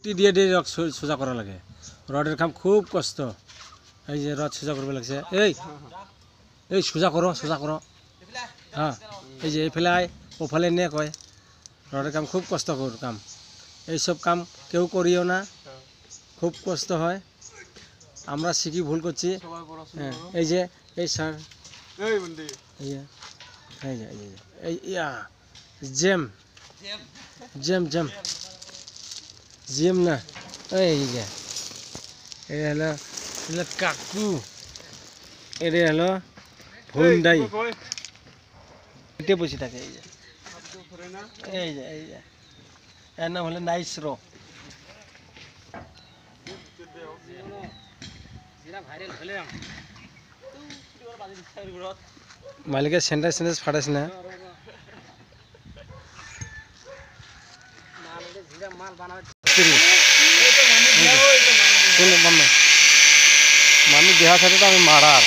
দিয়ে দিয়ে রড সোজা করা লাগে। রডের কাম খুব কষ্ট। এই যে রড সোজা করবে লাগছে, এই এই সোজা করো হ্যাঁ, এই যে এইফালে আয় ওফালে নে কয়। রডের কাম খুব কষ্টকর কাম। এইসব কাম কেউ করিও না, খুব কষ্ট হয়। আমরা শিখি ভুল করছি। হ্যাঁ, এই যে এই স্যার, এই যে এই যে এই ইয়া জেম জেম জেম জিম না, এই যে এটা হলো কাকু, এটা হলো ভুন্ডাই, এতে বসে থাকে। এই যে এই যে এর নাম হলো নাইস রো। মালিকের স্যান্ডেজ ফাটাস না। মামি দেহা সাথে তো আমি মারার